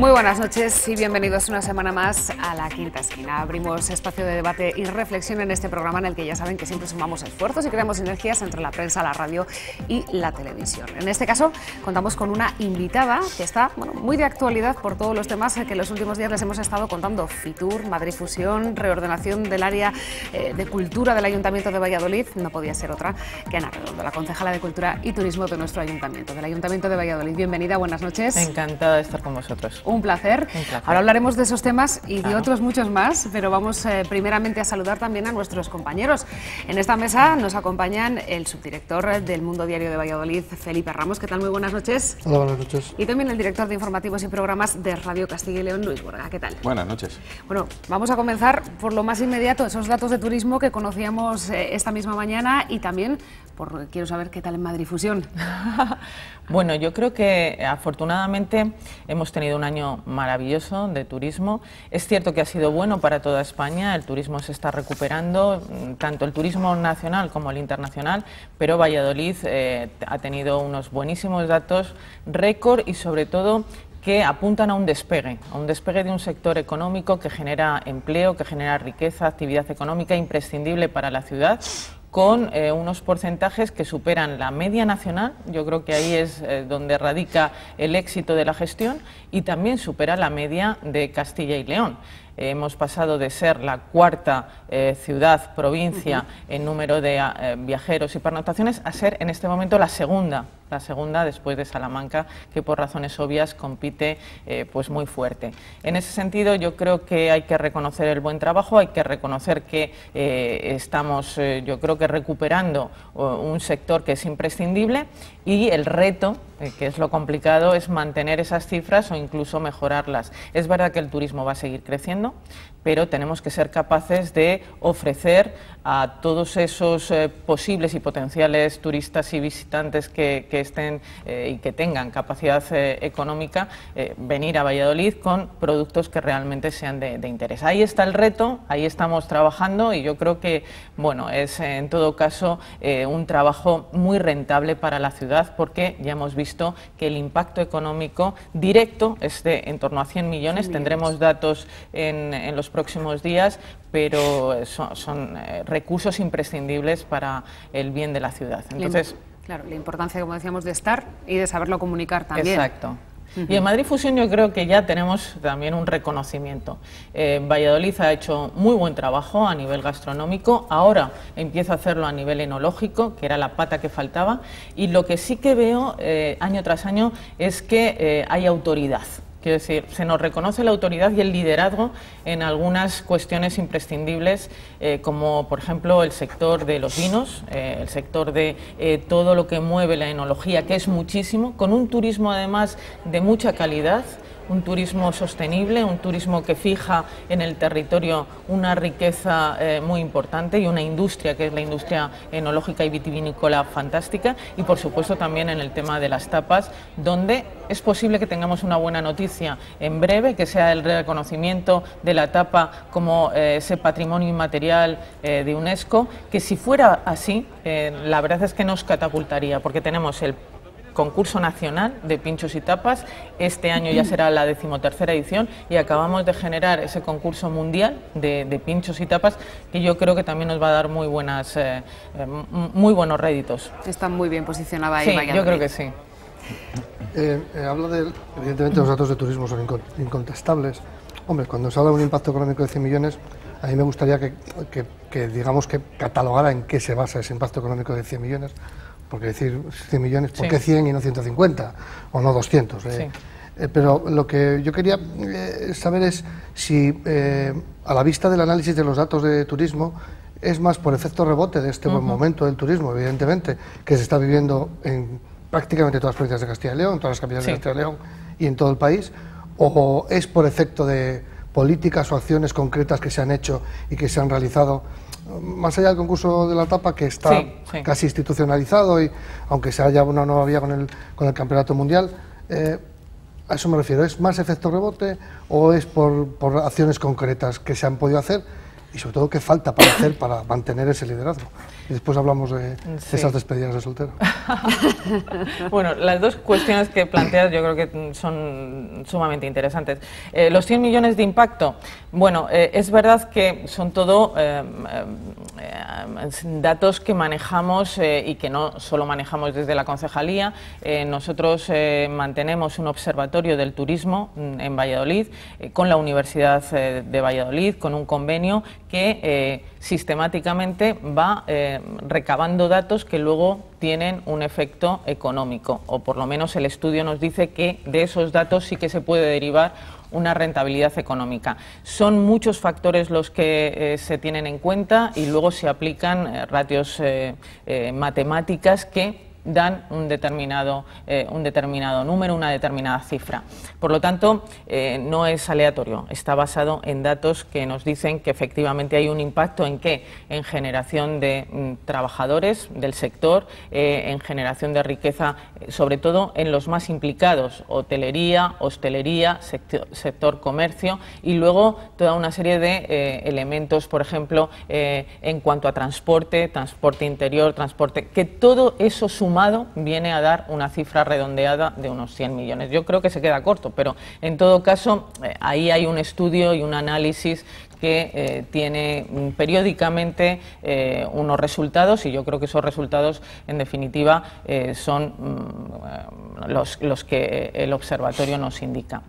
Muy buenas noches y bienvenidos una semana más a La Quinta Esquina. Abrimos espacio de debate y reflexión en este programa en el que ya saben que siempre sumamos esfuerzos y creamos sinergias entre la prensa, la radio y la televisión. En este caso contamos con una invitada que está muy de actualidad por todos los temas que en los últimos días les hemos estado contando. Fitur, Madrid Fusión, reordenación del área de cultura del Ayuntamiento de Valladolid. No podía ser otra que Ana Redondo, la concejala de Cultura y Turismo de nuestro Ayuntamiento, del Ayuntamiento de Valladolid. Bienvenida, buenas noches. Encantada de estar con vosotros. Un placer. Ahora hablaremos de esos temas y de otros muchos más, pero vamos primeramente a saludar también a nuestros compañeros. En esta mesa nos acompañan el subdirector del Mundo Diario de Valladolid, Felipe Ramos. ¿Qué tal? Muy buenas noches. Hola, buenas noches. Y también el director de informativos y programas de Radio Castilla y León, Luis Borga. ¿Qué tal? Buenas noches. Bueno, vamos a comenzar por lo más inmediato, esos datos de turismo que conocíamos esta misma mañana y también quiero saber qué tal en Madrid Fusión. Bueno, yo creo que afortunadamente hemos tenido un año maravilloso de turismo. Es cierto que ha sido bueno para toda España, el turismo se está recuperando, tanto el turismo nacional como el internacional, pero Valladolid ha tenido unos buenísimos datos, récord y sobre todo que apuntan a un despegue de un sector económico que genera empleo, que genera riqueza, actividad económica imprescindible para la ciudad, con unos porcentajes que superan la media nacional. Yo creo que ahí es donde radica el éxito de la gestión, y también supera la media de Castilla y León. Hemos pasado de ser la cuarta ciudad, provincia en número de viajeros y pernoctaciones a ser en este momento la segunda después de Salamanca, que por razones obvias compite pues muy fuerte. En ese sentido yo creo que hay que reconocer el buen trabajo, hay que reconocer que estamos yo creo que recuperando un sector que es imprescindible, y el reto, que es lo complicado, es mantener esas cifras o incluso mejorarlas. Es verdad que el turismo va a seguir creciendo, pero tenemos que ser capaces de ofrecer a todos esos posibles y potenciales turistas y visitantes que estén y que tengan capacidad económica, venir a Valladolid con productos que realmente sean de interés. Ahí está el reto, ahí estamos trabajando, y yo creo que bueno, es en todo caso un trabajo muy rentable para la ciudad, porque ya hemos visto que el impacto económico directo es de en torno a 100 millones. Tendremos datos en los próximos días, pero son recursos imprescindibles para el bien de la ciudad. Entonces, claro, la importancia, como decíamos, de estar y de saberlo comunicar también. Exacto. Y en Madrid Fusión yo creo que ya tenemos también un reconocimiento. Valladolid ha hecho muy buen trabajo a nivel gastronómico, ahora empieza a hacerlo a nivel enológico, que era la pata que faltaba, y lo que sí que veo año tras año es que hay autoridad. Quiero decir, se nos reconoce la autoridad y el liderazgo en algunas cuestiones imprescindibles, como por ejemplo el sector de los vinos, el sector de todo lo que mueve la enología, que es muchísimo, con un turismo además de mucha calidad, un turismo sostenible, un turismo que fija en el territorio una riqueza muy importante, y una industria que es la industria enológica y vitivinícola fantástica, y por supuesto también en el tema de las tapas, donde es posible que tengamos una buena noticia en breve, que sea el reconocimiento de la tapa como ese patrimonio inmaterial de UNESCO, que si fuera así, la verdad es que nos catapultaría, porque tenemos el concurso nacional de pinchos y tapas, este año ya será la 13ª edición, y acabamos de generar ese concurso mundial de pinchos y tapas, que yo creo que también nos va a dar muy buenos réditos. Está muy bien posicionada ahí. Sí, yo creo que sí. Habla evidentemente los datos de turismo son incontestables. Hombre, cuando se habla de un impacto económico de 100 millones, a mí me gustaría que digamos que catalogara en qué se basa ese impacto económico de 100 millones. Porque decir 100 millones, ¿por qué 100 y no 150 o no 200? Sí. Pero lo que yo quería saber es si, a la vista del análisis de los datos de turismo, es más por efecto rebote de este buen momento del turismo, evidentemente, que se está viviendo en prácticamente todas las provincias de Castilla y León, todas las capitales de Castilla y León y en todo el país, o es por efecto de políticas o acciones concretas que se han hecho y que se han realizado, más allá del concurso de la tapa, que está casi institucionalizado, y aunque se haya una nueva vía con el campeonato mundial, a eso me refiero. ¿Es más efecto rebote o es por acciones concretas que se han podido hacer y sobre todo qué falta para hacer para mantener ese liderazgo. Y después hablamos de esas despedidas de soltero. Bueno, las dos cuestiones que planteas yo creo que son sumamente interesantes. Los 100 millones de impacto, bueno, es verdad que son todo datos que manejamos y que no solo manejamos desde la concejalía. Nosotros mantenemos un observatorio del turismo en Valladolid con la Universidad de Valladolid, con un convenio que sistemáticamente va recabando datos que luego tienen un efecto económico, o por lo menos el estudio nos dice que de esos datos sí que se puede derivar una rentabilidad económica. Son muchos factores los que se tienen en cuenta y luego se aplican ratios matemáticas que dan un determinado número, una determinada cifra. Por lo tanto, no es aleatorio, está basado en datos que nos dicen que efectivamente hay un impacto en ¿qué? En generación de trabajadores del sector, en generación de riqueza, sobre todo en los más implicados, hotelería, hostelería, sector comercio, y luego toda una serie de elementos, por ejemplo, en cuanto a transporte interior, transporte, que todo eso sumado viene a dar una cifra redondeada de unos 100 millones. Yo creo que se queda corto, pero en todo caso ahí hay un estudio y un análisis que tiene periódicamente unos resultados, y yo creo que esos resultados en definitiva son los que el observatorio nos indica.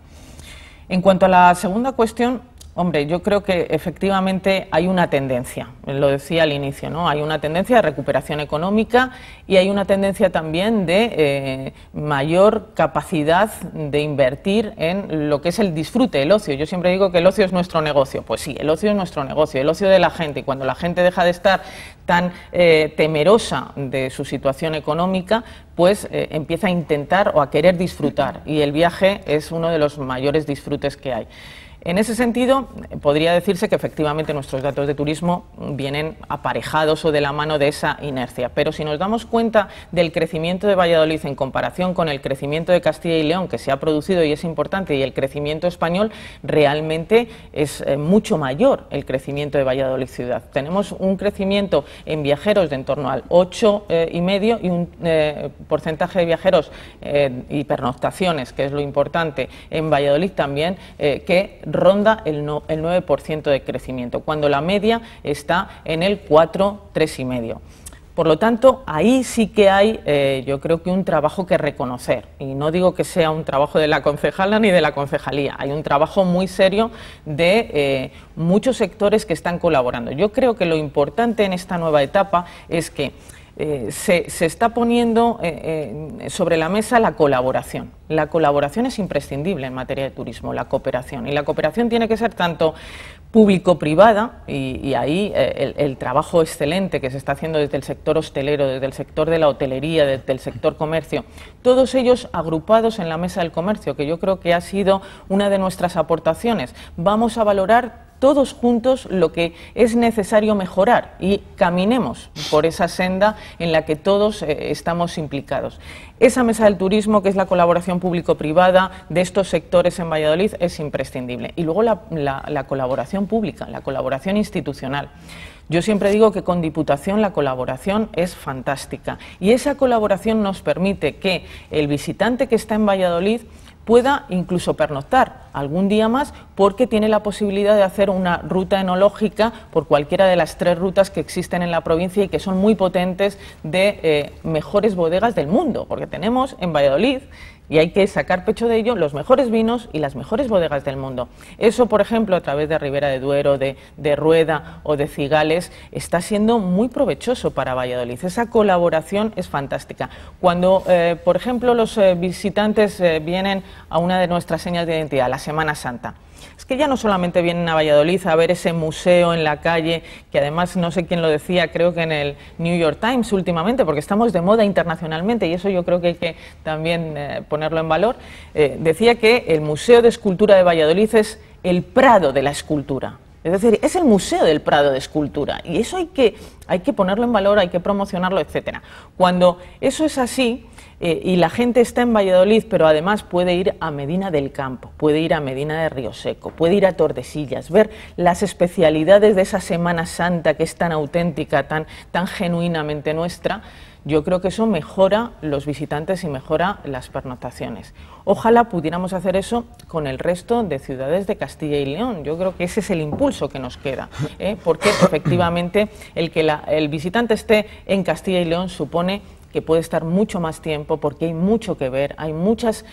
En cuanto a la segunda cuestión, hombre, yo creo que efectivamente hay una tendencia, lo decía al inicio, ¿no? Hay una tendencia de recuperación económica y hay una tendencia también de mayor capacidad de invertir en lo que es el disfrute, el ocio. Yo siempre digo que el ocio es nuestro negocio. Pues sí, el ocio es nuestro negocio, el ocio de la gente. Y cuando la gente deja de estar tan temerosa de su situación económica, pues empieza a intentar o a querer disfrutar. Y el viaje es uno de los mayores disfrutes que hay. En ese sentido, podría decirse que efectivamente nuestros datos de turismo vienen aparejados o de la mano de esa inercia, pero si nos damos cuenta del crecimiento de Valladolid en comparación con el crecimiento de Castilla y León, que se ha producido y es importante, y el crecimiento español, realmente es mucho mayor el crecimiento de Valladolid ciudad. Tenemos un crecimiento en viajeros de en torno al 8,5 y un porcentaje de viajeros y pernoctaciones, que es lo importante, en Valladolid también, que ronda el 9% de crecimiento, cuando la media está en el 4, 3,5%. Por lo tanto, ahí sí que hay, yo creo que un trabajo que reconocer, y no digo que sea un trabajo de la concejala ni de la concejalía, hay un trabajo muy serio de muchos sectores que están colaborando. Yo creo que lo importante en esta nueva etapa es que se está poniendo sobre la mesa la colaboración. La colaboración es imprescindible en materia de turismo, la cooperación. Y la cooperación tiene que ser tanto público-privada, y ahí el trabajo excelente que se está haciendo desde el sector hostelero, desde el sector de la hotelería, desde el sector comercio, todos ellos agrupados en la mesa del comercio, que yo creo que ha sido una de nuestras aportaciones. Vamos a valorar todos juntos lo que es necesario mejorar y caminemos por esa senda en la que todos estamos implicados. Esa mesa del turismo, que es la colaboración público-privada de estos sectores en Valladolid, es imprescindible. Y luego la colaboración pública, la colaboración institucional. Yo siempre digo que con Diputación la colaboración es fantástica, y esa colaboración nos permite que el visitante que está en Valladolid pueda incluso pernoctar algún día más, porque tiene la posibilidad de hacer una ruta enológica por cualquiera de las 3 rutas que existen en la provincia y que son muy potentes, de mejores bodegas del mundo, porque tenemos en Valladolid, y hay que sacar pecho de ello, los mejores vinos y las mejores bodegas del mundo. Eso, por ejemplo, a través de Ribera de Duero, de Rueda o de Cigales, está siendo muy provechoso para Valladolid. Esa colaboración es fantástica. Cuando, por ejemplo, los visitantes vienen a una de nuestras señas de identidad, la Semana Santa, es que ya no solamente vienen a Valladolid a ver ese museo en la calle, que además no sé quién lo decía, creo que en el New York Times últimamente, porque estamos de moda internacionalmente, y eso yo creo que hay que también ponerlo en valor. Decía que el Museo de Escultura de Valladolid es el Prado de la escultura. Es decir, es el Museo del Prado de Escultura, y eso hay que ponerlo en valor, hay que promocionarlo, etcétera. Cuando eso es así, y la gente está en Valladolid, pero además puede ir a Medina del Campo, puede ir a Medina de Río Seco, puede ir a Tordesillas, ver las especialidades de esa Semana Santa que es tan auténtica, tan genuinamente nuestra. Yo creo que eso mejora los visitantes y mejora las pernoctaciones. Ojalá pudiéramos hacer eso con el resto de ciudades de Castilla y León. Yo creo que ese es el impulso que nos queda, porque efectivamente el que el visitante esté en Castilla y León supone que puede estar mucho más tiempo, porque hay mucho que ver, hay muchas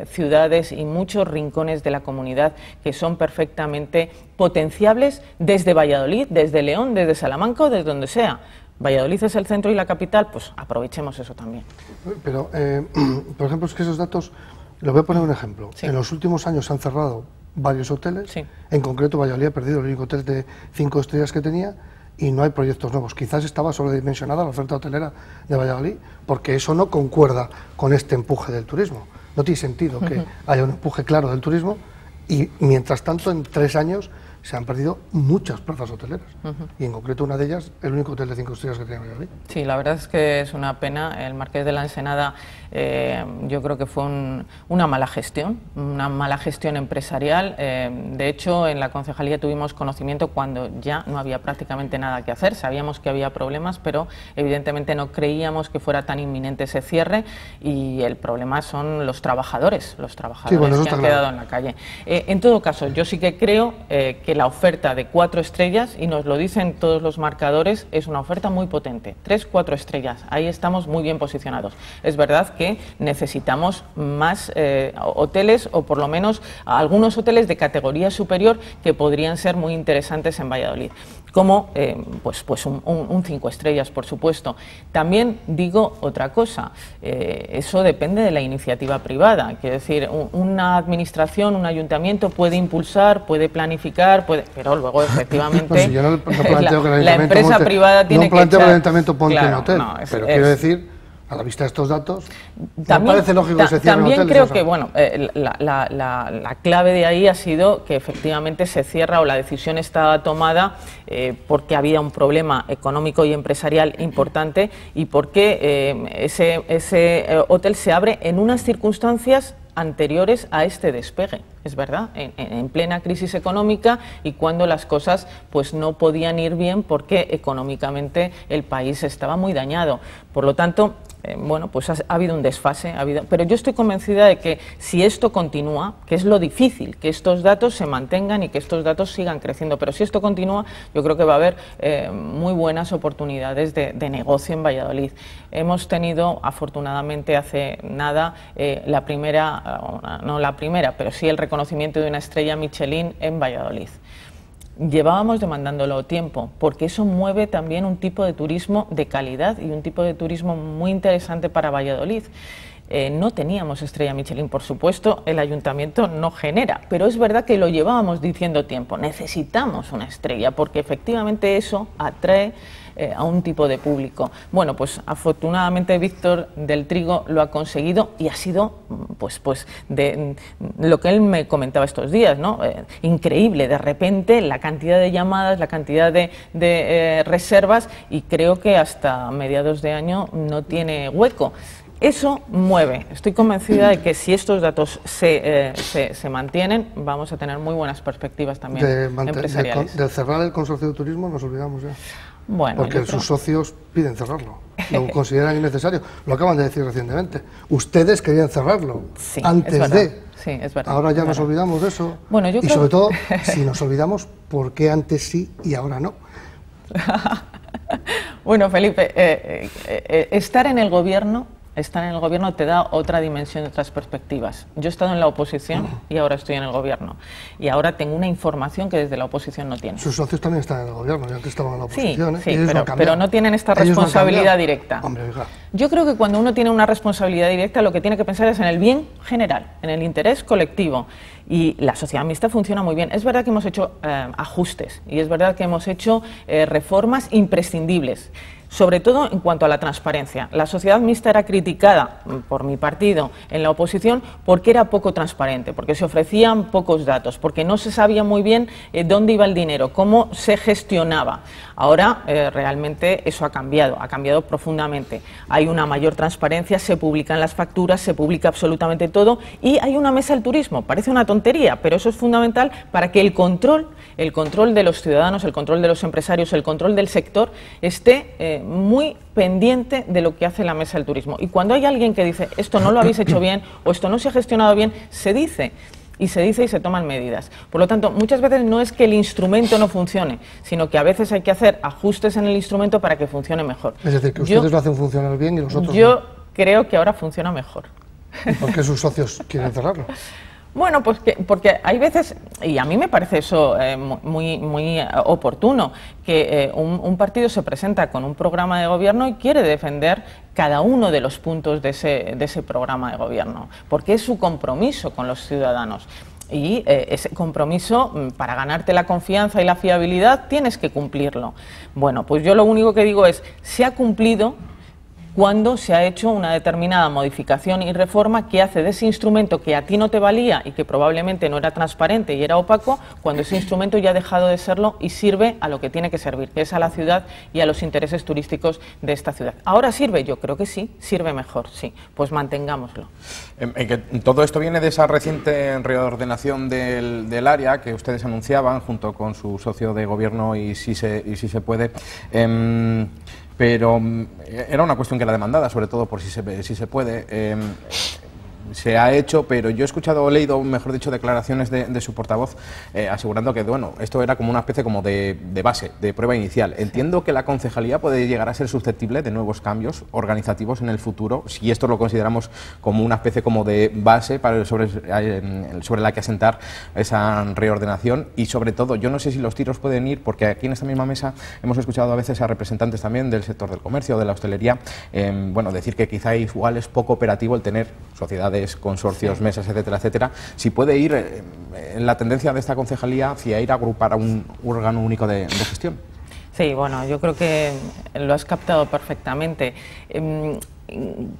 ciudades y muchos rincones de la comunidad que son perfectamente potenciables desde Valladolid, desde León, desde Salamanca o desde donde sea. Valladolid es el centro y la capital, pues aprovechemos eso también. Pero, por ejemplo, es que esos datos, les voy a poner un ejemplo. Sí. En los últimos años se han cerrado varios hoteles, sí. En concreto Valladolid ha perdido el único hotel de 5 estrellas que tenía y no hay proyectos nuevos. Quizás estaba sobredimensionada la oferta hotelera de Valladolid, porque eso no concuerda con este empuje del turismo. No tiene sentido que haya un empuje claro del turismo y, mientras tanto, en 3 años se han perdido muchas plazas hoteleras, y en concreto una de ellas, el único hotel de 5 estrellas que tenía Valladolid. Sí, la verdad es que es una pena. El Marqués de la Ensenada yo creo que fue una mala gestión empresarial. De hecho, en la concejalía tuvimos conocimiento cuando ya no había prácticamente nada que hacer. Sabíamos que había problemas, pero evidentemente no creíamos que fuera tan inminente ese cierre, y el problema son los trabajadores Sí, bueno, que han quedado en la calle. En todo caso, yo sí que creo que la oferta de 4 estrellas, y nos lo dicen todos los marcadores, es una oferta muy potente. 3, 4 estrellas, ahí estamos muy bien posicionados. Es verdad que necesitamos más hoteles, o por lo menos algunos hoteles de categoría superior que podrían ser muy interesantes en Valladolid, como pues un 5 estrellas, por supuesto. También digo otra cosa, eso depende de la iniciativa privada. Quiero decir, una administración, un ayuntamiento puede impulsar, puede planificar, pero luego efectivamente No, si yo no planteo que la empresa privada tiene que echar... No planteo que el ayuntamiento ponte claro, un hotel, no, pero quiero decir, a la vista de estos datos, también, me parece lógico que se cierren también hoteles. creo que bueno, la clave de ahí ha sido que efectivamente se cierra, o la decisión estaba tomada porque había un problema económico y empresarial importante, y porque ese hotel se abre en unas circunstancias anteriores a este despegue, es verdad, en plena crisis económica, y cuando las cosas pues no podían ir bien porque económicamente el país estaba muy dañado. Por lo tanto, bueno, pues ha habido un desfase, pero yo estoy convencida de que si esto continúa, que es lo difícil, que estos datos se mantengan y que estos datos sigan creciendo, pero si esto continúa, yo creo que va a haber muy buenas oportunidades de negocio en Valladolid. Hemos tenido, afortunadamente, hace nada, la primera, no la primera, pero sí el reconocimiento de una estrella Michelin en Valladolid. Llevábamos demandándolo tiempo, porque eso mueve también un tipo de turismo de calidad y un tipo de turismo muy interesante para Valladolid. No teníamos estrella Michelin, por supuesto, el ayuntamiento no genera, pero es verdad que lo llevábamos diciendo tiempo, necesitamos una estrella, porque efectivamente eso atrae a un tipo de público. Bueno, pues afortunadamente Víctor del Trigo lo ha conseguido, y ha sido pues de lo que él me comentaba estos días, ¿no? Increíble, de repente la cantidad de llamadas, la cantidad de reservas, y creo que hasta mediados de año no tiene hueco. Eso mueve. Estoy convencida de que si estos datos se mantienen, vamos a tener muy buenas perspectivas también empresariales. De cerrar el consorcio de turismo nos olvidamos ya. Bueno, porque sus socios piden cerrarlo, lo consideran innecesario. Lo acaban de decir recientemente. Ustedes querían cerrarlo, sí, antes de... Sí, es verdad. Ahora ya nos olvidamos de eso. Bueno, yo y sobre todo, si nos olvidamos, ¿por qué antes sí y ahora no? Bueno, Felipe, estar en el gobierno te da otra dimensión, otras perspectivas. Yo he estado en la oposición y ahora estoy en el gobierno. Y ahora tengo una información que desde la oposición no tienen. Sus socios también están en el gobierno, ya que estaban en la oposición. Sí, pero no tienen esta responsabilidad directa. Hombre, oiga. Yo creo que cuando uno tiene una responsabilidad directa, lo que tiene que pensar es en el bien general, en el interés colectivo. Y la sociedad mixta funciona muy bien. Es verdad que hemos hecho ajustes, y es verdad que hemos hecho reformas imprescindibles. sobre todo en cuanto a la transparencia. La sociedad mixta era criticada por mi partido en la oposición porque era poco transparente, porque se ofrecían pocos datos, porque no se sabía muy bien dónde iba el dinero, cómo se gestionaba. Ahora realmente eso ha cambiado profundamente. Hay una mayor transparencia, se publican las facturas, se publica absolutamente todo y hay una mesa del turismo. Parece una tontería, pero eso es fundamental para que el control de los ciudadanos, el control de los empresarios, el control del sector esté muy pendiente de lo que hace la mesa del turismo. Y cuando hay alguien que dice esto no lo habéis hecho bien o esto no se ha gestionado bien, se dice y se toman medidas. Por lo tanto, muchas veces no es que el instrumento no funcione, sino que a veces hay que hacer ajustes en el instrumento para que funcione mejor. Es decir, que ustedes lo hacen funcionar bien y los otros no. Creo que ahora funciona mejor. ¿Por qué sus socios quieren cerrarlo? Bueno, pues porque hay veces, y a mí me parece eso muy oportuno, que un partido se presenta con un programa de gobierno y quiere defender cada uno de los puntos de ese programa de gobierno, porque es su compromiso con los ciudadanos. Y ese compromiso, para ganarte la confianza y la fiabilidad, tienes que cumplirlo. Bueno, pues yo lo único que digo es, se ha cumplido cuando se ha hecho una determinada modificación y reforma que hace de ese instrumento que a ti no te valía y que probablemente no era transparente y era opaco, cuando ese instrumento ya ha dejado de serlo y sirve a lo que tiene que servir, que es a la ciudad y a los intereses turísticos de esta ciudad. ¿Ahora sirve? Yo creo que sí, sirve mejor, sí, pues mantengámoslo. Todo esto viene de esa reciente reordenación del área que ustedes anunciaban junto con su socio de gobierno y si se puede. Pero era una cuestión que era demandada, sobre todo por si se puede. Se ha hecho, pero yo he escuchado o leído, mejor dicho, declaraciones de su portavoz asegurando que, bueno, esto era como una especie como de base, de prueba inicial. Entiendo que la concejalía puede llegar a ser susceptible de nuevos cambios organizativos en el futuro, si esto lo consideramos como una especie como de base sobre la que asentar esa reordenación y, sobre todo, yo no sé si los tiros pueden ir, porque aquí en esta misma mesa hemos escuchado a veces a representantes también del sector del comercio, de la hostelería, bueno, decir que quizá igual es poco operativo el tener sociedades, consorcios, mesas, etcétera, etcétera, si puede ir en la tendencia de esta concejalía hacia ir a agrupar a un órgano único de gestión. Sí, bueno, yo creo que lo has captado perfectamente. ¿De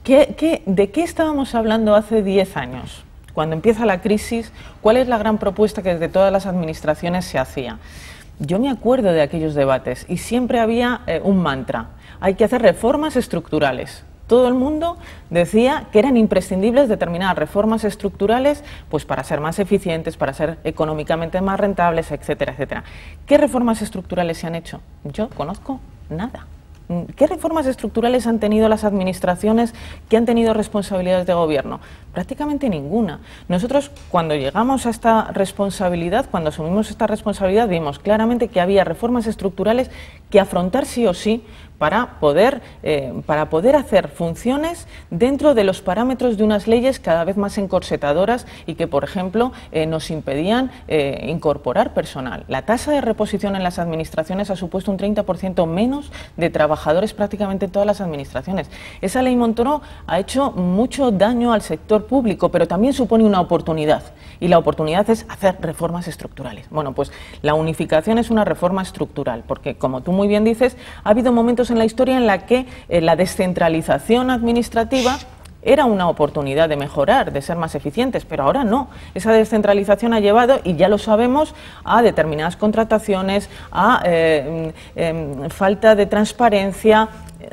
qué estábamos hablando hace 10 años? Cuando empieza la crisis, ¿cuál es la gran propuesta que desde todas las administraciones se hacía? Yo me acuerdo de aquellos debates y siempre había un mantra: hay que hacer reformas estructurales. Todo el mundo decía que eran imprescindibles determinadas reformas estructurales pues para ser más eficientes, para ser económicamente más rentables, etcétera, etcétera. ¿Qué reformas estructurales se han hecho? Yo conozco nada. ¿Qué reformas estructurales han tenido las administraciones que han tenido responsabilidades de gobierno? Prácticamente ninguna. Nosotros, cuando llegamos a esta responsabilidad, cuando asumimos esta responsabilidad, vimos claramente que había reformas estructurales que afrontar sí o sí para poder hacer funciones dentro de los parámetros de unas leyes cada vez más encorsetadoras y que, por ejemplo, nos impedían incorporar personal. La tasa de reposición en las administraciones ha supuesto un 30% menos de trabajadores prácticamente en todas las administraciones. Esa ley Montoro ha hecho mucho daño al sector público, pero también supone una oportunidad, y la oportunidad es hacer reformas estructurales. Bueno, pues la unificación es una reforma estructural, porque, como tú muy bien dices, ha habido momentos en la historia en la que la descentralización administrativa era una oportunidad de mejorar, de ser más eficientes, pero ahora no. Esa descentralización ha llevado, y ya lo sabemos, a determinadas contrataciones, a falta de transparencia,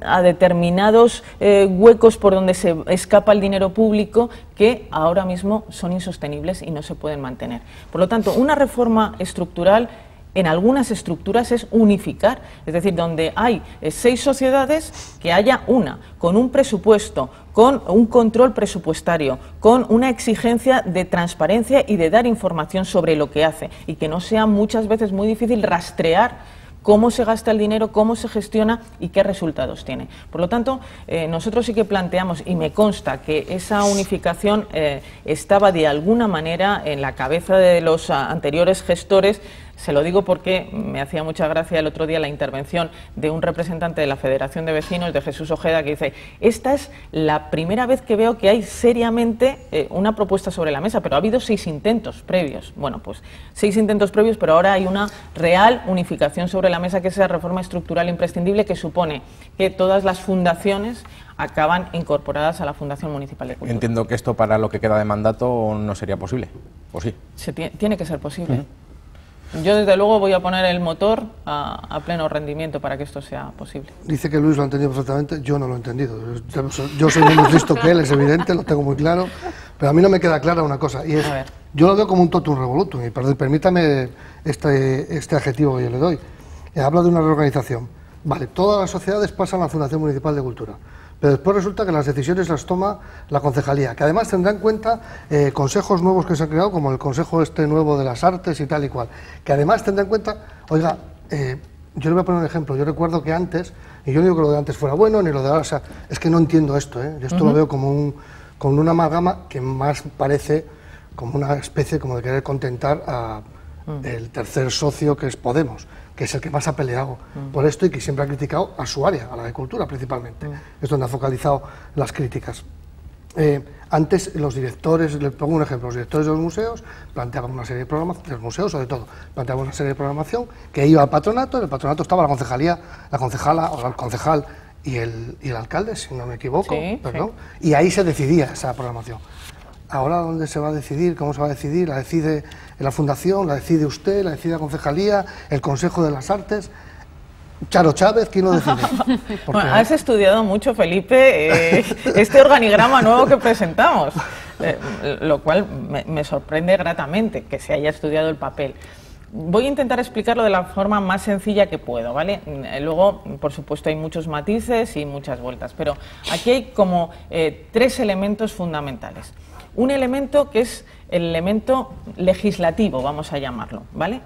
a determinados huecos por donde se escapa el dinero público que ahora mismo son insostenibles y no se pueden mantener. Por lo tanto, una reforma estructural en algunas estructuras es unificar, es decir, donde hay 6 sociedades, que haya una, con un presupuesto, con un control presupuestario, con una exigencia de transparencia y de dar información sobre lo que hace, y que no sea muchas veces muy difícil rastrear cómo se gasta el dinero, cómo se gestiona y qué resultados tiene. Por lo tanto, nosotros sí que planteamos, y me consta que esa unificación estaba de alguna manera en la cabeza de los anteriores gestores, Se lo digo porque me hacía mucha gracia el otro día la intervención de un representante de la Federación de Vecinos, de Jesús Ojeda, que dice: esta es la primera vez que veo que hay seriamente una propuesta sobre la mesa, pero ha habido 6 intentos previos. Bueno, pues 6 intentos previos, pero ahora hay una real unificación sobre la mesa, que es esa reforma estructural imprescindible que supone que todas las fundaciones acaban incorporadas a la Fundación Municipal de Cultura. Entiendo que esto para lo que queda de mandato no sería posible, ¿o sí? Tiene que ser posible. Yo desde luego voy a poner el motor a pleno rendimiento para que esto sea posible. Dice que Luis lo ha entendido perfectamente, yo no lo he entendido. Yo soy menos listo que él, es evidente, lo tengo muy claro, pero a mí no me queda clara una cosa, y es, yo lo veo como un totum revolutum, y permítame este adjetivo que yo le doy. Habla de una reorganización. Vale, todas las sociedades pasan a la Fundación Municipal de Cultura, pero después resulta que las decisiones las toma la concejalía, que además tendrá en cuenta consejos nuevos que se han creado, como el consejo este nuevo de las artes y tal y cual, que además tendrá en cuenta, oiga, yo le voy a poner un ejemplo. Yo recuerdo que antes, y yo no digo que lo de antes fuera bueno, ni lo de ahora, o sea, es que no entiendo esto, yo esto lo veo como una amalgama que más parece como una especie como de querer contentar a el tercer socio, que es Podemos, que es el que más ha peleado por esto y que siempre ha criticado a su área, a la de cultura principalmente. Es donde ha focalizado las críticas. Antes los directores, le pongo un ejemplo, los directores de los museos planteaban una serie de programación, de los museos sobre todo, planteaban una serie de programación que iba al patronato, en el patronato estaba la concejalía, la concejala o el concejal y el alcalde, si no me equivoco, sí, perdón, y ahí se decidía esa programación. Ahora, ¿dónde se va a decidir? ¿Cómo se va a decidir? ¿La decide la Fundación? ¿La decide usted? ¿La decide la Concejalía? ¿El Consejo de las Artes? ¿Charo Chávez? ¿Quién lo decide? Bueno, has estudiado mucho, Felipe, este organigrama nuevo que presentamos, lo cual me sorprende gratamente que se haya estudiado el papel. Voy a intentar explicarlo de la forma más sencilla que puedo, ¿vale? Luego, por supuesto, hay muchos matices y muchas vueltas, pero aquí hay como 3 elementos fundamentales. Un elemento que es el elemento legislativo, vamos a llamarlo, ¿vale?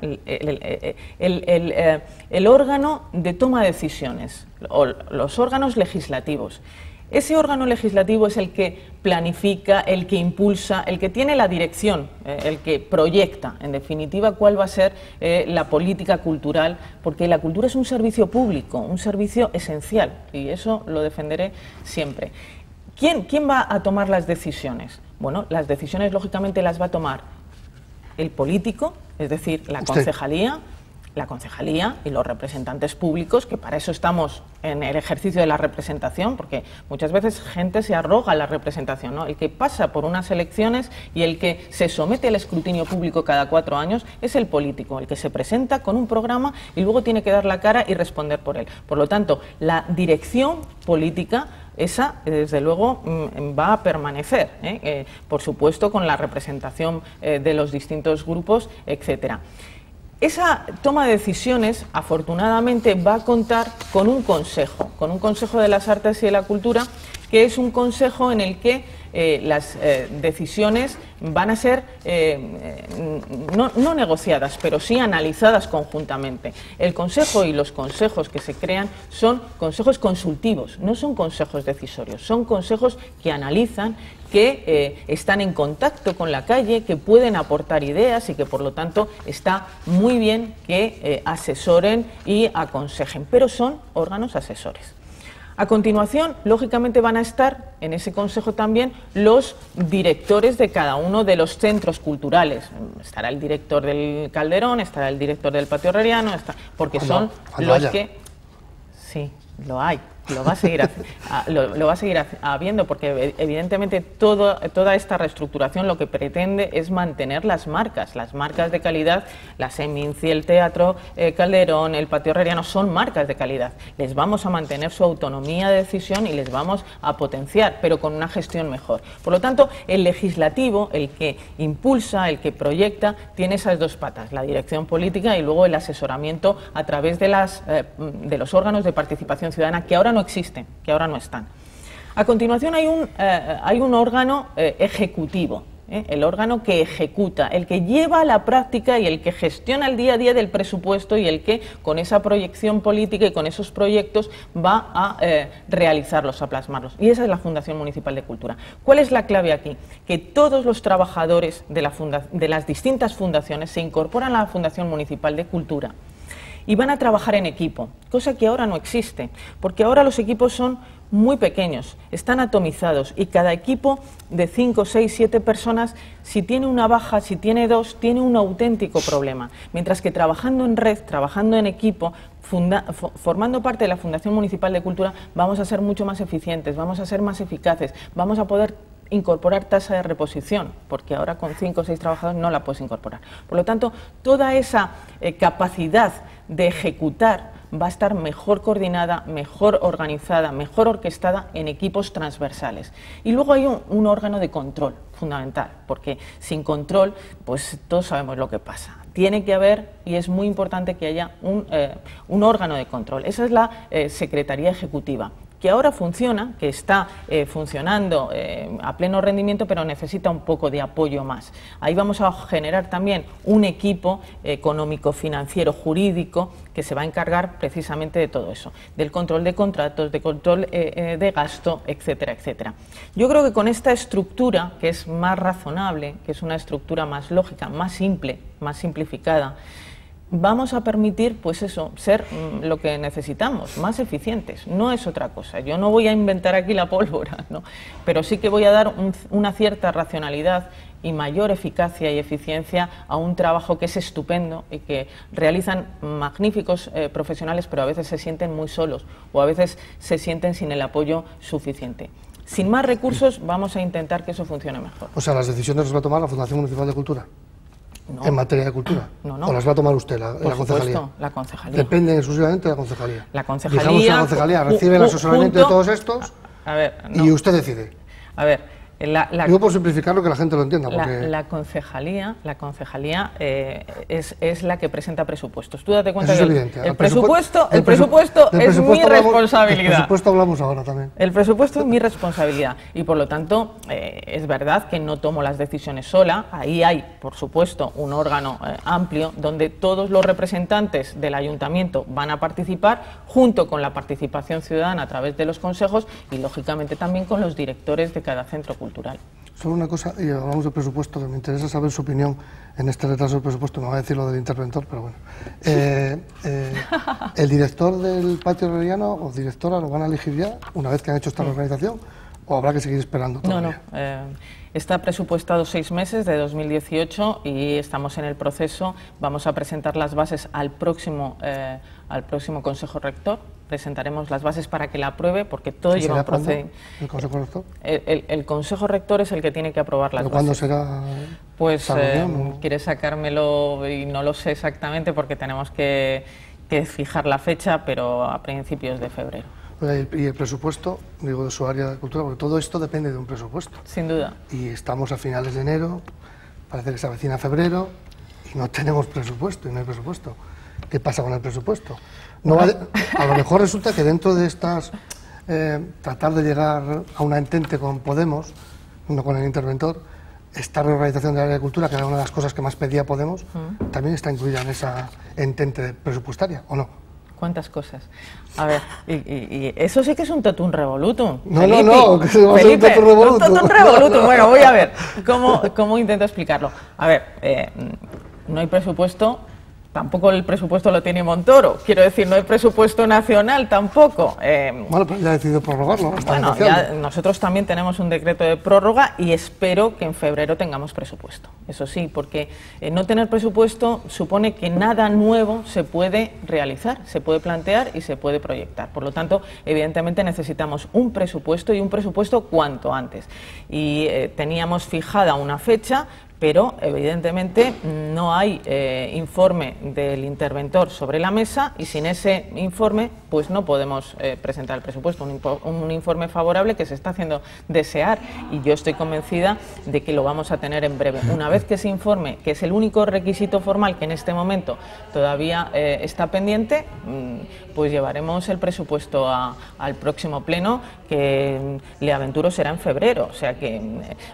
El órgano de toma de decisiones, o los órganos legislativos. Ese órgano legislativo es el que planifica, el que impulsa, el que tiene la dirección, el que proyecta, en definitiva, cuál va a ser la política cultural, porque la cultura es un servicio público, un servicio esencial, y eso lo defenderé siempre. ¿Quién va a tomar las decisiones? Bueno, las decisiones lógicamente las va a tomar el político, es decir, la concejalía y los representantes públicos, que para eso estamos en el ejercicio de la representación, porque muchas veces gente se arroga la representación, ¿no? El que pasa por unas elecciones y el que se somete al escrutinio público cada 4 años es el político, el que se presenta con un programa y luego tiene que dar la cara y responder por él. Por lo tanto, la dirección política, esa, desde luego, va a permanecer, por supuesto, con la representación de los distintos grupos, etcétera. Esa toma de decisiones, afortunadamente, va a contar con un consejo de las artes y de la cultura, que es un consejo en el que las decisiones van a ser no negociadas, pero sí analizadas conjuntamente. El consejo y los consejos que se crean son consejos consultivos, no son consejos decisorios, son consejos que analizan, que están en contacto con la calle, que pueden aportar ideas y que por lo tanto está muy bien que asesoren y aconsejen, pero son órganos asesores. A continuación, lógicamente, van a estar en ese consejo también los directores de cada uno de los centros culturales. Estará el director del Calderón, estará el director del Patio Herreriano, porque son los que... Sí, lo hay. Lo va a seguir habiendo, porque evidentemente toda esta reestructuración lo que pretende es mantener las marcas de calidad. La Seminci, el Teatro Calderón, el Patio Herreriano son marcas de calidad. Les vamos a mantener su autonomía de decisión y les vamos a potenciar, pero con una gestión mejor. Por lo tanto, el legislativo, el que impulsa, el que proyecta, tiene esas 2 patas, la dirección política y luego el asesoramiento a través de los órganos de participación ciudadana, que ahora no existen, que ahora no están. A continuación hay un órgano ejecutivo, el órgano que ejecuta, el que lleva a la práctica y el que gestiona el día a día del presupuesto y el que con esa proyección política y con esos proyectos va a realizarlos, a plasmarlos. Y esa es la Fundación Municipal de Cultura. ¿Cuál es la clave aquí? Que todos los trabajadores de las distintas fundaciones se incorporan a la Fundación Municipal de Cultura y van a trabajar en equipo, cosa que ahora no existe, porque ahora los equipos son muy pequeños, están atomizados y cada equipo de 5, 6, 7 personas, si tiene una baja, si tiene 2, tiene un auténtico problema. Mientras que trabajando en red, trabajando en equipo, formando parte de la Fundación Municipal de Cultura, vamos a ser mucho más eficientes, vamos a ser más eficaces, vamos a poder incorporar tasa de reposición, porque ahora con 5 o 6 trabajadores no la puedes incorporar. Por lo tanto, toda esa capacidad de ejecutar va a estar mejor coordinada, mejor organizada, mejor orquestada en equipos transversales. Y luego hay un órgano de control fundamental, porque sin control, pues todos sabemos lo que pasa. Tiene que haber, y es muy importante que haya un órgano de control. Esa es la Secretaría Ejecutiva, que ahora funciona, que está funcionando a pleno rendimiento, pero necesita un poco de apoyo más. Ahí vamos a generar también un equipo económico, financiero, jurídico, que se va a encargar precisamente de todo eso, del control de contratos, de control de gasto, etcétera, etcétera. Yo creo que con esta estructura, que es más razonable, que es una estructura más lógica, más simple, más simplificada, vamos a permitir, pues eso, ser lo que necesitamos, más eficientes, no es otra cosa. Yo no voy a inventar aquí la pólvora, ¿no? Pero sí que voy a dar una cierta racionalidad y mayor eficacia y eficiencia a un trabajo que es estupendo y que realizan magníficos profesionales, pero a veces se sienten muy solos o a veces se sienten sin el apoyo suficiente. Sin más recursos vamos a intentar que eso funcione mejor. O sea, las decisiones las va a tomar la Fundación Municipal de Cultura. No. ¿En materia de cultura? No, no. ¿O las va a tomar usted, la concejalía? Supuesto, la concejalía. Dependen exclusivamente de la concejalía. La concejalía... Digamos que la concejalía recibe el asesoramiento de todos estos y usted decide. A ver... Digo por simplificarlo, que la gente lo entienda. Porque... La concejalía es la que presenta presupuestos. Tú date cuenta Eso es que evidente. el presupuesto es mi responsabilidad. Del presupuesto hablamos ahora también. El presupuesto es mi responsabilidad y por lo tanto es verdad que no tomo las decisiones sola. Ahí hay, por supuesto, un órgano amplio donde todos los representantes del ayuntamiento van a participar junto con la participación ciudadana a través de los consejos y lógicamente también con los directores de cada centro cultural. Solo una cosa, y hablamos del presupuesto, que me interesa saber su opinión en este retraso del presupuesto, me va a decir lo del interventor, pero bueno. ¿El director del Patio Herreriano o directora lo van a elegir ya, una vez que han hecho esta reorganización, o habrá que seguir esperando todavía? No. Está presupuestado 6 meses de 2018 y estamos en el proceso. Vamos a presentar las bases al próximo Consejo Rector. Presentaremos las bases para que la apruebe, porque todo lleva un procedimiento. ¿El Consejo Rector? El Consejo Rector es el que tiene que aprobar las bases. ¿Cuándo será? Pues quiere sacármelo y no lo sé exactamente porque tenemos que fijar la fecha, pero a principios de febrero. Y el presupuesto, digo, de su área de cultura, porque todo esto depende de un presupuesto. Sin duda. Y estamos a finales de enero, parece que se avecina febrero y no tenemos presupuesto y no hay presupuesto. ¿Qué pasa con el presupuesto? A lo mejor resulta que dentro de estas, tratar de llegar a una entente con Podemos, no con el interventor, esta reorganización del área de cultura, que era una de las cosas que más pedía Podemos, también está incluida en esa entente presupuestaria, ¿o no? ¿Cuántas cosas? A ver, y eso sí que es un totum revolutum. No, que se va a hacer un totum revolutum. Un totum revolutum. Bueno, voy a ver cómo intento explicarlo. A ver, no hay presupuesto, tampoco el presupuesto lo tiene Montoro. Quiero decir, no hay presupuesto nacional tampoco. Bueno, pero ya ha decidido prorrogarlo. Bueno, ya nosotros también tenemos un decreto de prórroga y espero que en febrero tengamos presupuesto. Eso sí, porque no tener presupuesto supone que nada nuevo se puede realizar, se puede plantear y se puede proyectar. Por lo tanto, evidentemente necesitamos un presupuesto y un presupuesto cuanto antes. Y teníamos fijada una fecha pero evidentemente no hay informe del interventor sobre la mesa y sin ese informe pues no podemos presentar el presupuesto, un informe favorable que se está haciendo desear, y yo estoy convencida de que lo vamos a tener en breve. Una vez que ese informe, que es el único requisito formal que en este momento todavía está pendiente, pues llevaremos el presupuesto al próximo pleno, que le aventuro será en febrero, o sea que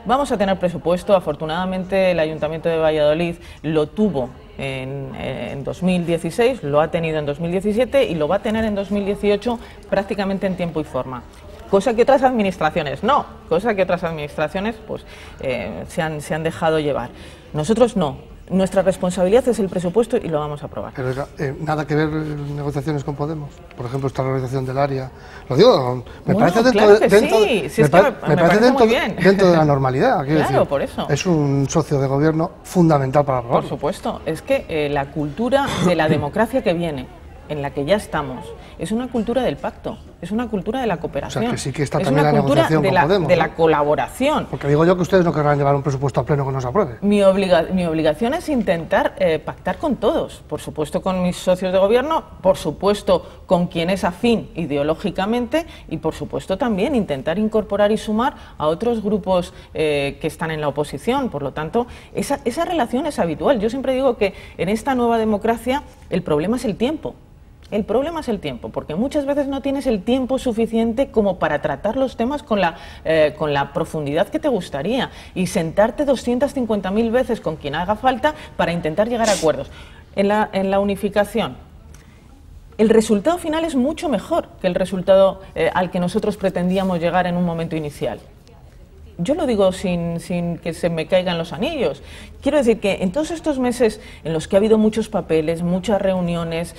vamos a tener presupuesto. Afortunadamente el Ayuntamiento de Valladolid lo tuvo en 2016, lo ha tenido en 2017 y lo va a tener en 2018 prácticamente en tiempo y forma. Cosa que otras administraciones no, cosa que otras administraciones pues se han dejado llevar. Nosotros no. Nuestra responsabilidad es el presupuesto y lo vamos a aprobar. Pero nada que ver negociaciones con Podemos, por ejemplo, esta reorganización del área. Lo digo, me parece dentro de la normalidad. Claro, decir, por eso. Es un socio de gobierno fundamental para aprobarlo. Por supuesto, es que la cultura de la democracia que viene, en la que ya estamos, es una cultura del pacto, es una cultura de la cooperación. O sea, que sí que está es también una la cultura negociación con Podemos, de la colaboración. Porque digo yo que ustedes no querrán llevar un presupuesto a pleno que no se apruebe. Mi obligación es intentar pactar con todos, por supuesto con mis socios de gobierno, por supuesto con quien es afín ideológicamente y por supuesto también intentar incorporar y sumar a otros grupos que están en la oposición. Por lo tanto, esa relación es habitual. Yo siempre digo que en esta nueva democracia el problema es el tiempo. El problema es el tiempo, porque muchas veces no tienes el tiempo suficiente como para tratar los temas con la profundidad que te gustaría y sentarte 250.000 veces con quien haga falta para intentar llegar a acuerdos. En la unificación, el resultado final es mucho mejor que el resultado al que nosotros pretendíamos llegar en un momento inicial. Yo lo digo sin que se me caigan los anillos. Quiero decir que en todos estos meses en los que ha habido muchos papeles, muchas reuniones,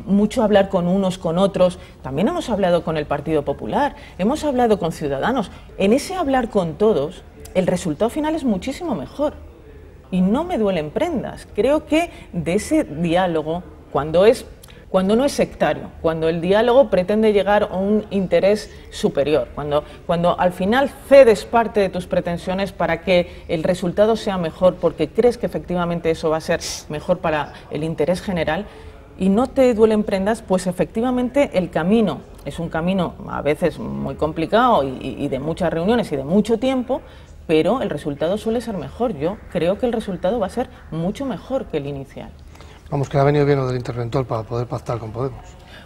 mucho hablar con unos, con otros, también hemos hablado con el Partido Popular, hemos hablado con Ciudadanos. En ese hablar con todos, el resultado final es muchísimo mejor. Y no me duelen prendas. Creo que de ese diálogo, cuando no es sectario, cuando el diálogo pretende llegar a un interés superior, cuando al final cedes parte de tus pretensiones para que el resultado sea mejor, porque crees que efectivamente eso va a ser mejor para el interés general, y no te duelen prendas, pues efectivamente el camino es un camino a veces muy complicado y de muchas reuniones y de mucho tiempo, pero el resultado suele ser mejor. Yo creo que el resultado va a ser mucho mejor que el inicial. Vamos, que le ha venido bien lo del interventor para poder pactar con Podemos.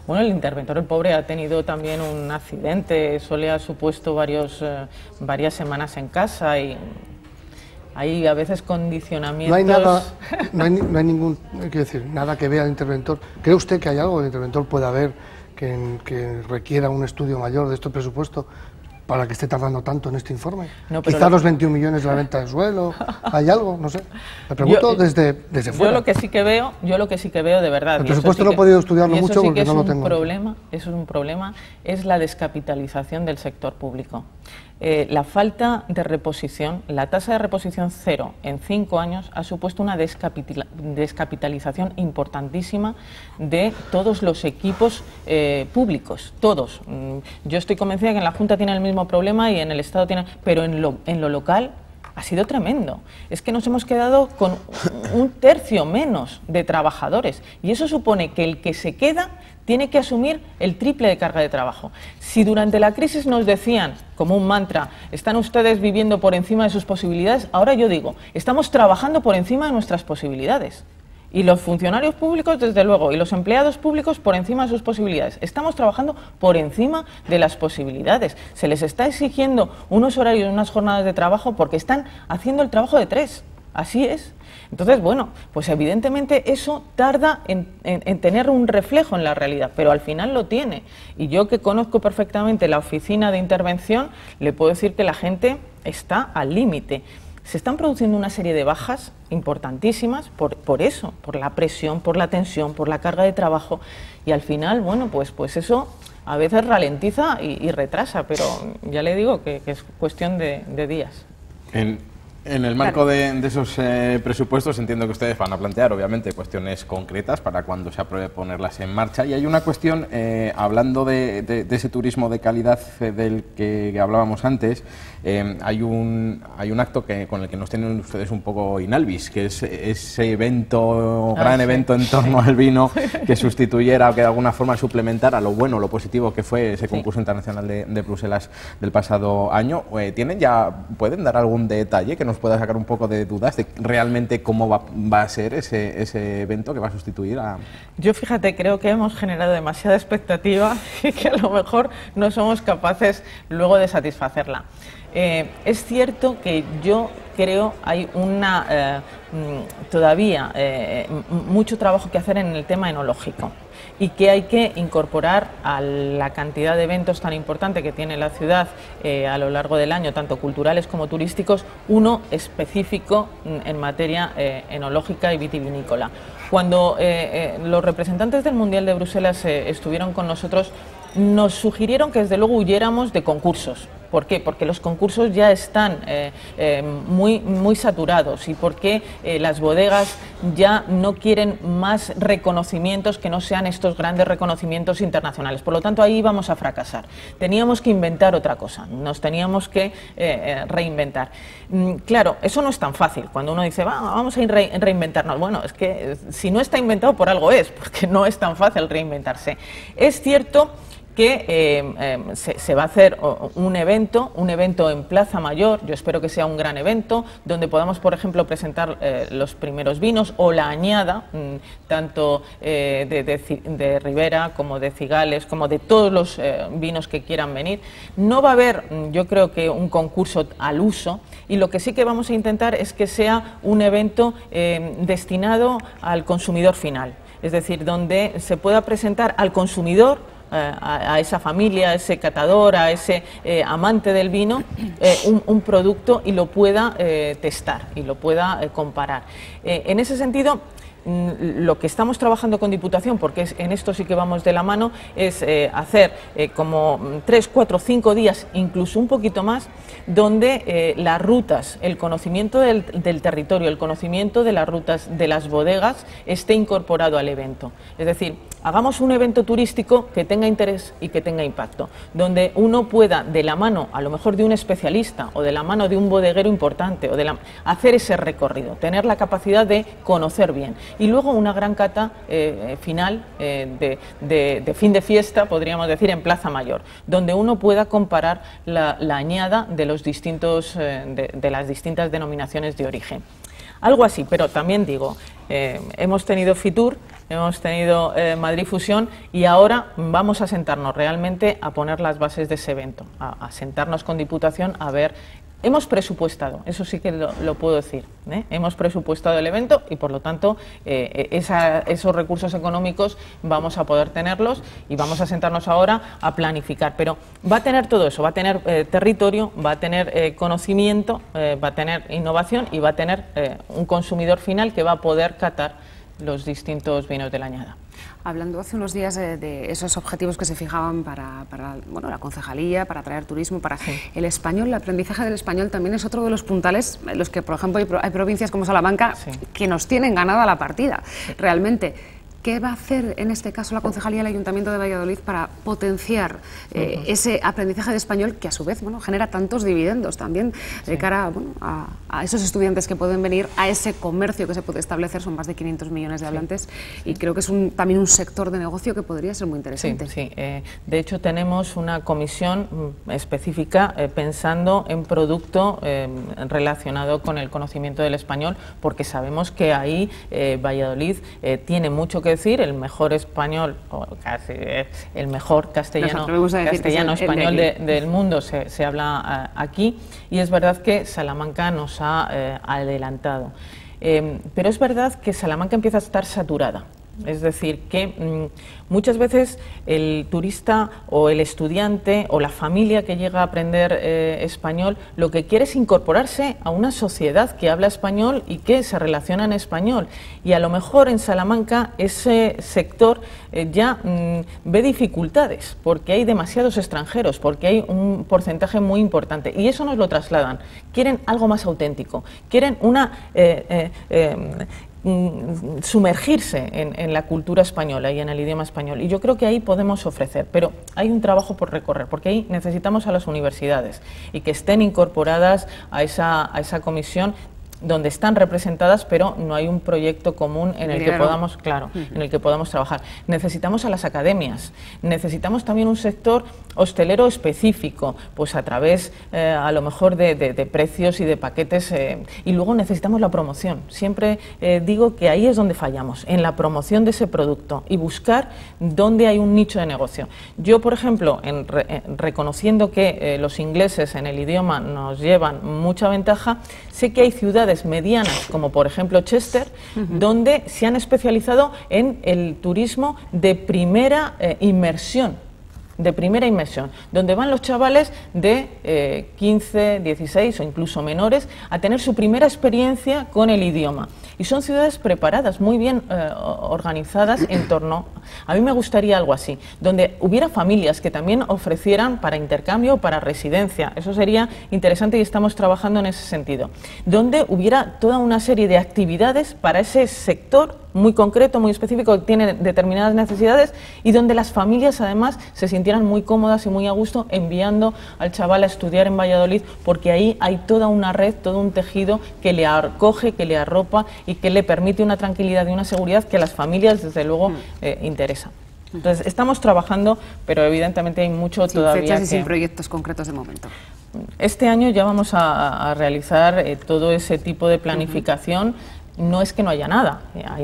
Bueno, el interventor, el pobre, ha tenido también un accidente, eso le ha supuesto varias semanas en casa y hay a veces condicionamientos. No hay ningún, quiero decir, nada que vea el interventor. ¿Cree usted que hay algo que el interventor pueda ver que requiera un estudio mayor de este presupuesto para que esté tardando tanto en este informe? No, quizás los 21 millones de la venta de suelo, ¿hay algo? No sé. Me pregunto desde fuera. Yo lo que sí que veo de verdad. El presupuesto no he podido estudiarlo mucho porque no lo tengo. Eso es un problema, es la descapitalización del sector público. La falta de reposición, la tasa de reposición cero en 5 años ha supuesto una descapitalización importantísima de todos los equipos públicos, todos. Yo estoy convencida que en la Junta tienen el mismo problema y en el Estado tienen, pero en lo local ha sido tremendo. Es que nos hemos quedado con un tercio menos de trabajadores y eso supone que el que se queda tiene que asumir el triple de carga de trabajo. Si durante la crisis nos decían, como un mantra, están ustedes viviendo por encima de sus posibilidades, ahora yo digo, estamos trabajando por encima de nuestras posibilidades. Y los funcionarios públicos, desde luego, y los empleados públicos por encima de sus posibilidades. Estamos trabajando por encima de las posibilidades. Se les está exigiendo unos horarios, unas jornadas de trabajo porque están haciendo el trabajo de 3. Así es. Entonces, bueno, pues evidentemente eso tarda en tener un reflejo en la realidad, pero al final lo tiene. Y yo, que conozco perfectamente la oficina de intervención, le puedo decir que la gente está al límite. Se están produciendo una serie de bajas importantísimas por eso, por la presión, por la tensión, por la carga de trabajo, y al final, bueno, pues eso a veces ralentiza y retrasa, pero ya le digo que es cuestión de días. En el marco de esos presupuestos entiendo que ustedes van a plantear, obviamente, cuestiones concretas para cuando se apruebe ponerlas en marcha. Y hay una cuestión, hablando de ese turismo de calidad del que hablábamos antes, hay un acto con el que nos tienen ustedes un poco inalvis, que es ese evento, gran evento en torno al vino, que sustituyera o que de alguna forma suplementara lo bueno, lo positivo que fue ese concurso internacional de Bruselas del pasado año. ¿Pueden dar algún detalle que nos pueda sacar un poco de dudas de realmente cómo va a ser ese evento que va a sustituir a...? Yo, fíjate, creo que hemos generado demasiada expectativa y que a lo mejor no somos capaces luego de satisfacerla. Es cierto que yo creo hay todavía mucho trabajo que hacer en el tema enológico y que hay que incorporar a la cantidad de eventos tan importante que tiene la ciudad a lo largo del año, tanto culturales como turísticos, uno específico en materia enológica y vitivinícola. Cuando los representantes del Mundial de Bruselas estuvieron con nosotros, nos sugirieron que desde luego huyéramos de concursos. ¿Por qué? Porque los concursos ya están muy saturados y porque las bodegas ya no quieren más reconocimientos que no sean estos grandes reconocimientos internacionales. Por lo tanto, ahí vamos a fracasar. Teníamos que inventar otra cosa, nos teníamos que reinventar. Claro, eso no es tan fácil. Cuando uno dice, vamos a reinventarnos, bueno, es que si no está inventado por algo es, porque no es tan fácil reinventarse. Es cierto que se va a hacer un evento en Plaza Mayor. Yo espero que sea un gran evento, donde podamos, por ejemplo, presentar los primeros vinos o la añada, tanto de Ribera como de Cigales, como de todos los vinos que quieran venir. No va a haber, yo creo que un concurso al uso, y lo que sí que vamos a intentar es que sea un evento destinado al consumidor final, es decir, donde se pueda presentar al consumidor, a esa familia, a ese catador, a ese amante del vino, un producto y lo pueda testar y lo pueda comparar. En ese sentido, lo que estamos trabajando con Diputación, porque en esto sí que vamos de la mano, es hacer como 3, 4, 5 días, incluso un poquito más, donde las rutas, el conocimiento del territorio, el conocimiento de las rutas de las bodegas esté incorporado al evento. Es decir, hagamos un evento turístico que tenga interés y que tenga impacto, donde uno pueda, de la mano a lo mejor de un especialista o de la mano de un bodeguero importante, hacer ese recorrido, tener la capacidad de conocer bien. Y luego una gran cata final de fin de fiesta, podríamos decir, en Plaza Mayor, donde uno pueda comparar la añada de los distintos, de las distintas denominaciones de origen. Algo así, pero también digo, hemos tenido Fitur, hemos tenido Madrid Fusión y ahora vamos a sentarnos realmente a poner las bases de ese evento, a sentarnos con Diputación a ver. Hemos presupuestado, eso sí que lo puedo decir, hemos presupuestado el evento y por lo tanto esos recursos económicos vamos a poder tenerlos y vamos a sentarnos ahora a planificar, pero va a tener todo eso, va a tener territorio, va a tener conocimiento, va a tener innovación y va a tener un consumidor final que va a poder catar los distintos vinos de la añada. Hablando hace unos días de esos objetivos que se fijaban para la concejalía, para atraer turismo, para el español, el aprendizaje del español también es otro de los puntales en los que, por ejemplo, hay provincias como Salamanca que nos tienen ganada la partida, realmente. ¿Qué va a hacer en este caso la Concejalía y el Ayuntamiento de Valladolid para potenciar ese aprendizaje de español que a su vez genera tantos dividendos también de cara a esos estudiantes que pueden venir, a ese comercio que se puede establecer? Son más de 500 millones de hablantes y creo que es también un sector de negocio que podría ser muy interesante. Sí. De hecho tenemos una comisión específica pensando en producto relacionado con el conocimiento del español, porque sabemos que ahí Valladolid tiene mucho que decir, el mejor español, o casi el mejor castellano español del mundo se habla aquí, y es verdad que Salamanca nos ha adelantado. Pero es verdad que Salamanca empieza a estar saturada. Es decir, que muchas veces el turista o el estudiante o la familia que llega a aprender español lo que quiere es incorporarse a una sociedad que habla español y que se relaciona en español. Y a lo mejor en Salamanca ese sector ya ve dificultades porque hay demasiados extranjeros, porque hay un porcentaje muy importante y eso nos lo trasladan. Quieren algo más auténtico, quieren una sumergirse en la cultura española y en el idioma español, y yo creo que ahí podemos ofrecer, pero hay un trabajo por recorrer, porque ahí necesitamos a las universidades y que estén incorporadas a esa comisión donde están representadas, pero no hay un proyecto común en el que podamos, claro, en el que podamos trabajar. Necesitamos a las academias, necesitamos también un sector hostelero específico, pues a través a lo mejor de precios y de paquetes, y luego necesitamos la promoción. Siempre digo que ahí es donde fallamos, en la promoción de ese producto y buscar dónde hay un nicho de negocio. Yo, por ejemplo, reconociendo que los ingleses en el idioma nos llevan mucha ventaja, sé que hay ciudades medianas, como por ejemplo Chester, donde se han especializado en el turismo de primera inmersión, donde van los chavales de 15, 16 o incluso menores a tener su primera experiencia con el idioma. Y son ciudades preparadas, muy bien organizadas en torno. A mí me gustaría algo así, donde hubiera familias que también ofrecieran para intercambio o para residencia. Eso sería interesante y estamos trabajando en ese sentido. Donde hubiera toda una serie de actividades para ese sector muy concreto, muy específico, que tiene determinadas necesidades y donde las familias además se sintieran muy cómodas y muy a gusto enviando al chaval a estudiar en Valladolid, porque ahí hay toda una red, todo un tejido que le acoge, que le arropa y que le permite una tranquilidad y una seguridad que a las familias desde luego interesa. Entonces estamos trabajando, pero evidentemente hay mucho sin todavía fechas y sin proyectos concretos de momento. Este año ya vamos a realizar todo ese tipo de planificación. No es que no haya nada,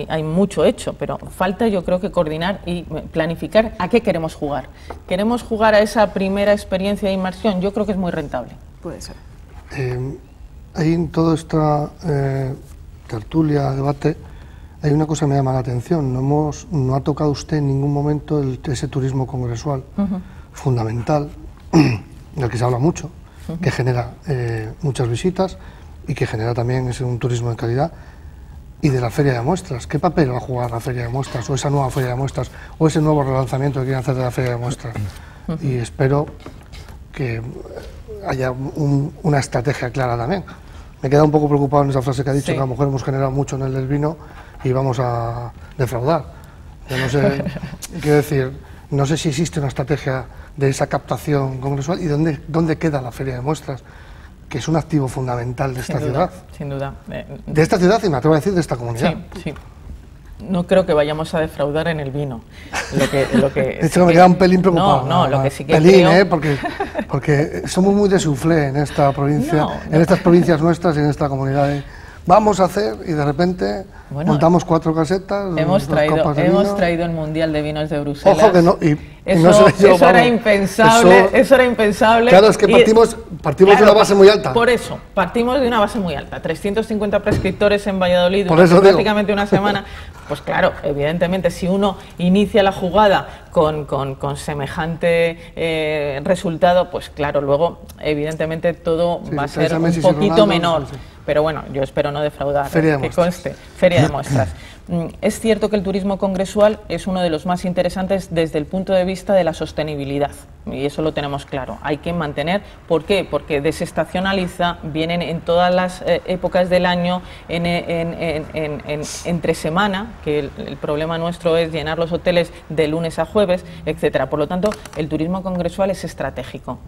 hay mucho hecho, pero falta yo creo que coordinar y planificar a qué queremos jugar. ¿Queremos jugar a esa primera experiencia de inmersión? Yo creo que es muy rentable. Puede ser. Ahí en toda esta tertulia, debate, hay una cosa que me llama la atención. No ha tocado usted en ningún momento ese turismo congresual fundamental, del que se habla mucho, que genera muchas visitas y que genera también un turismo de calidad. Y de la feria de muestras, ¿qué papel va a jugar la feria de muestras o esa nueva feria de muestras o ese nuevo relanzamiento que quieren hacer de la feria de muestras? Y espero que haya una estrategia clara también. Me queda un poco preocupado en esa frase que ha dicho, que a lo mejor hemos generado mucho en el del vino y vamos a defraudar. Yo no sé, quiero decir, no sé si existe una estrategia de esa captación congresual y dónde queda la feria de muestras, que es un activo fundamental de esta ciudad. Sin duda. De esta ciudad y me atrevo a decir de esta comunidad. Sí. No creo que vayamos a defraudar en el vino. De hecho, me queda un pelín preocupado. No, lo que sí que pelín, creo... porque somos muy de soufflé en esta provincia, en estas provincias nuestras y en esta comunidad. Vamos a hacer y de repente montamos 4 casetas. Hemos traído el Mundial de Vinos de Bruselas. Ojo que no, eso era impensable. Eso era impensable. Claro, es que partimos de una base muy alta. Por eso, partimos de una base muy alta. 350 prescriptores en Valladolid durante prácticamente una semana. Pues claro, evidentemente, si uno inicia la jugada con semejante resultado, pues claro, luego evidentemente todo va a ser un poquito menor. Pero bueno, yo espero no defraudar, que conste. Feria de muestras. Es cierto que el turismo congresual es uno de los más interesantes desde el punto de vista de la sostenibilidad, y eso lo tenemos claro. Hay que mantener, ¿por qué? Porque desestacionaliza, vienen en todas las épocas del año, entre semana, que el problema nuestro es llenar los hoteles de lunes a jueves, etcétera. Por lo tanto, el turismo congresual es estratégico.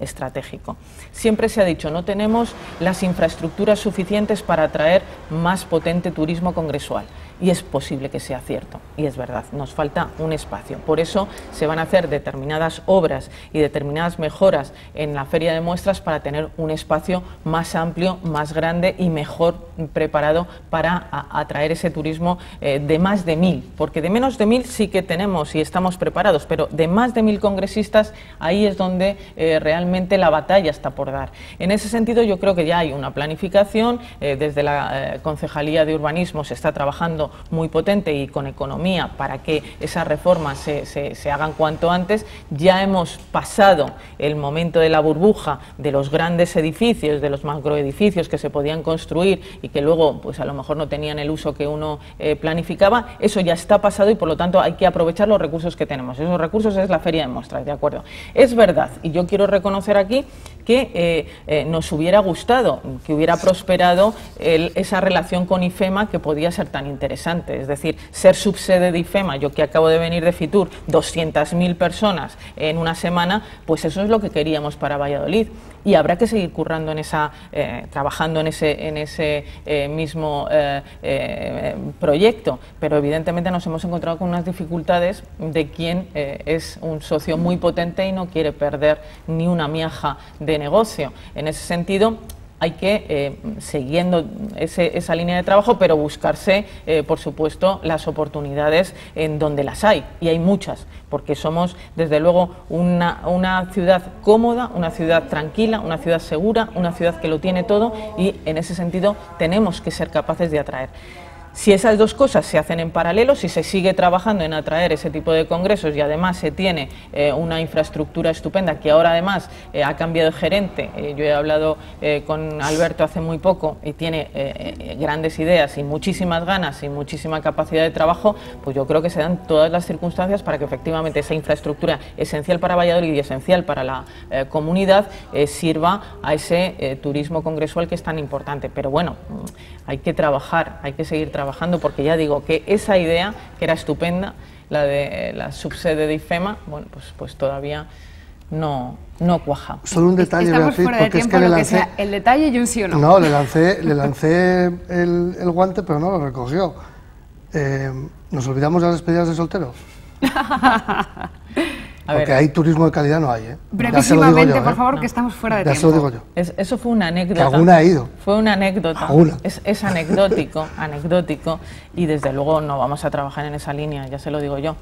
Siempre se ha dicho, no tenemos las infraestructuras suficientes para atraer más potente turismo congresual. Y es posible que sea cierto, y es verdad, nos falta un espacio. Por eso se van a hacer determinadas obras y determinadas mejoras en la feria de muestras para tener un espacio más amplio, más grande y mejor preparado para atraer ese turismo de más de 1000, porque de menos de 1000 sí que tenemos y estamos preparados, pero de más de 1000 congresistas, ahí es donde realmente la batalla está por dar. En ese sentido yo creo que ya hay una planificación, desde la Concejalía de Urbanismo se está trabajando esfuerzo muy potente y con economía para que esas reformas se hagan cuanto antes. Ya hemos pasado el momento de la burbuja, de los grandes edificios, de los macroedificios que se podían construir y que luego pues a lo mejor no tenían el uso que uno planificaba. Eso ya está pasado y por lo tanto hay que aprovechar los recursos que tenemos. Esos recursos es la feria de muestras, ¿de acuerdo? Es verdad, y yo quiero reconocer aquí que nos hubiera gustado, que hubiera prosperado esa relación con IFEMA, que podía ser tan interesante, es decir, ser subsede de IFEMA. Yo que acabo de venir de Fitur, 200.000 personas en una semana, pues eso es lo que queríamos para Valladolid. Y habrá que seguir currando en trabajando en ese mismo proyecto, pero evidentemente nos hemos encontrado con unas dificultades de quien es un socio muy potente y no quiere perder ni una miaja de negocio. En ese sentido, hay que, siguiendo esa línea de trabajo, pero buscarse, por supuesto, las oportunidades en donde las hay, y hay muchas, porque somos, desde luego, una ciudad cómoda, una ciudad tranquila, una ciudad segura, una ciudad que lo tiene todo, y en ese sentido tenemos que ser capaces de atraer. Si esas dos cosas se hacen en paralelo, si se sigue trabajando en atraer ese tipo de congresos y además se tiene una infraestructura estupenda, que ahora además ha cambiado de gerente, yo he hablado con Alberto hace muy poco y tiene grandes ideas y muchísimas ganas y muchísima capacidad de trabajo, pues yo creo que se dan todas las circunstancias para que efectivamente esa infraestructura esencial para Valladolid y esencial para la comunidad sirva a ese turismo congresual que es tan importante. Pero bueno, hay que trabajar, hay que seguir trabajando, porque ya digo que esa idea, que era estupenda, la de la subsede de IFEMA, bueno, pues todavía no cuaja. Solo un detalle, Estamos Beatriz, fuera de porque es tiempo, que le lo que lancé... sea, el detalle y un sí o no. No, le lancé el guante, pero no lo recogió. ¿Nos olvidamos de las despedidas de solteros? Porque hay turismo de calidad, no hay, ¿eh? Brevísimamente, por favor, no, que estamos fuera de ya tiempo. se lo digo yo. Eso fue una anécdota. Que alguna ha ido. Fue una anécdota. Alguna. Es anecdótico, y desde luego no vamos a trabajar en esa línea, ya se lo digo yo.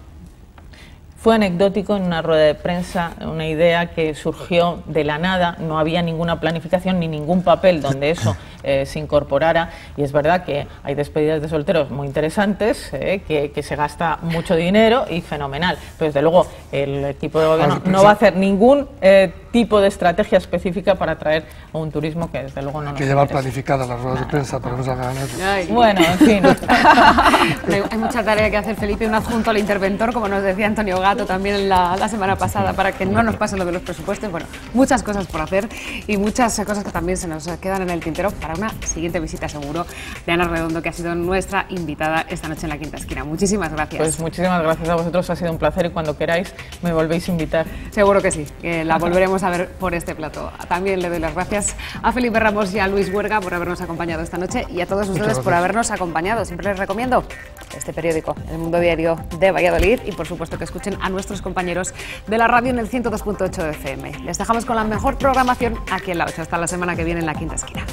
Fue anecdótico en una rueda de prensa, una idea que surgió de la nada, no había ninguna planificación ni ningún papel donde eso se incorporara, y es verdad que hay despedidas de solteros muy interesantes, que se gasta mucho dinero y fenomenal, pero desde luego el equipo de gobierno no va a hacer ningún tipo de estrategia específica para atraer a un turismo que desde luego no nos Hay que llevar interesa. planificadas las ruedas de prensa para que no salgan nadie. Bueno, en fin. Hay mucha tarea que hacer, Felipe, un adjunto al interventor, como nos decía Antonio Gato también la semana pasada, para que no nos pase lo de los presupuestos. Bueno, muchas cosas por hacer y muchas cosas que también se nos quedan en el tintero para una siguiente visita, seguro, de Ana Redondo, que ha sido nuestra invitada esta noche en La Quinta Esquina. Muchísimas gracias. Pues muchísimas gracias a vosotros, ha sido un placer, y cuando queráis me volvéis a invitar. Seguro que sí, que la volveremos a ver por este plató. También le doy las gracias a Felipe Ramos y a Luis Huerga por habernos acompañado esta noche, y a todos ustedes por habernos acompañado. Siempre les recomiendo este periódico, El Mundo Diario de Valladolid, y por supuesto que escuchen a nuestros compañeros de la radio en el 102.8 de FM. Les dejamos con la mejor programación aquí en la 8. Hasta la semana que viene en La Quinta Esquina.